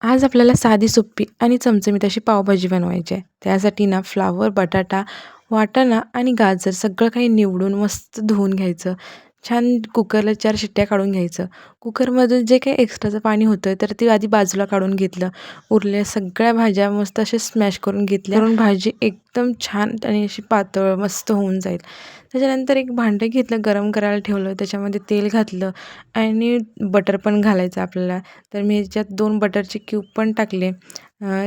आज आपल्याला साधी, सोपी आणि चमचमीत अशी पावभाजी बनवायची आहे. त्यासाठी ना फ्लॉवर, बटाटा, वाटाणा आणि गाजर सगळं काही निवडून मस्त धुवून घ्यायचं. छान कुकरला 4 शिट्ट्या काढून घ्यायचं. कुकरमधून जे काही एक्स्ट्राचं पाणी होतं तर ते आधी बाजूला काढून घेतलं. उरलेल्या सगळ्या भाज्या मस्त अशा स्मॅश करून घेतल्या. करून भाजी एकदम छान आणि अशी पातळ मस्त होऊन जाईल. त्याच्यानंतर एक भांडं घेतलं, गरम करायला ठेवलं. त्याच्यामध्ये तेल घातलं आणि बटर पण घालायचं आपल्याला. तर मी ह्याच्यात 2 बटरचे क्यूब पण टाकले,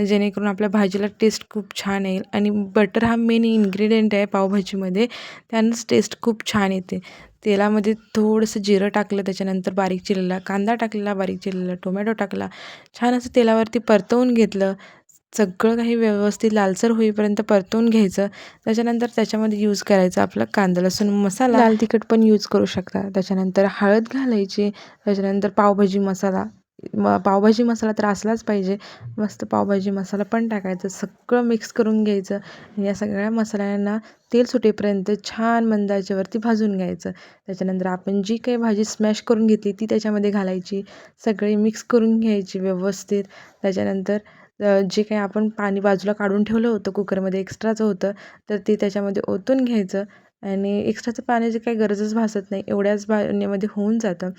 जेणेकरून आपल्या भाजीला टेस्ट खूप छान येईल आणि बटर हा मेन इन्ग्रेडियंट आहे पावभाजीमध्ये. त्यानंच टेस्ट खूप छान येते. तेलामध्ये थोडंसं जिरं टाकलं, त्याच्यानंतर बारीक चिरलेला कांदा टाकलेला, बारीक चिरलेला टोमॅटो टाकला. छान असं तेलावरती परतवून घेतलं. सगळं काही व्यवस्थित लालसर होईपर्यंत परतवून घ्यायचं. त्याच्यानंतर त्याच्यामध्ये यूज करायचा आपला कांदा लसूण मसाला, लाल तिखट पण यूज करू शकता. त्याच्यानंतर हळद घालायची. त्याच्यानंतर पावभाजी मसाला, पावभाजी मसाला तर असलाच पाहिजे. मस्त पावभाजी मसाला पण टाकायचं. सगळं मिक्स करून घ्यायचं आणि या सगळ्या मसाल्यांना तेल सुटेपर्यंत छान मंद आचेवरती भाजून घ्यायचं. त्याच्यानंतर आपण जी काही भाजी स्मॅश करून घेतली ती त्याच्यामध्ये घालायची. सगळी मिक्स करून घ्यायची व्यवस्थित. त्याच्यानंतर जे काही आपण पाणी बाजूला काढून ठेवलं होतं कुकरमध्ये एक्स्ट्राचं होतं, तर ते त्याच्यामध्ये ओतून घ्यायचं आणि एक्स्ट्राचं पाण्याची काही गरजच भासत नाही. एवढ्याच पाण्यामध्ये होऊन जातं.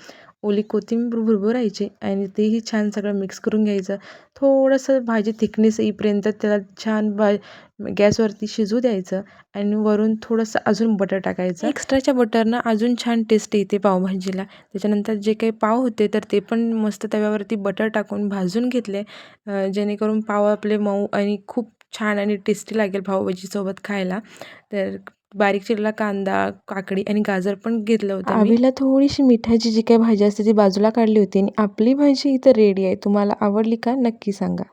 ओली कोथिंबीर भुरभुरायची आणि तेही छान सगळं मिक्स करून घ्यायचं. थोडंसं भाजी थिकनेस येईपर्यंत त्याला छान गॅसवरती शिजू द्यायचं आणि वरून थोडंसं अजून बटर टाकायचं. एक्स्ट्राच्या बटरनं अजून छान टेस्ट येते पावभाजीला. त्याच्यानंतर जे काही पाव होते तर ते पण मस्त तव्यावरती बटर टाकून भाजून घेतले, जेणेकरून पाव आपले मऊ आणि खूप छान आणि टेस्टी लागेल पावभाजीसोबत खायला. तर बारीक चिरलेला कांदा, काकडी आणि गाजर पण घेतलं होतं मी. आवीला थोडीशी मिठाची जी काही भाजी असते ती बाजूला काढली होती आणि आपली भाजी इथं रेडी आहे. तुम्हाला आवडली का? नक्की सांगा.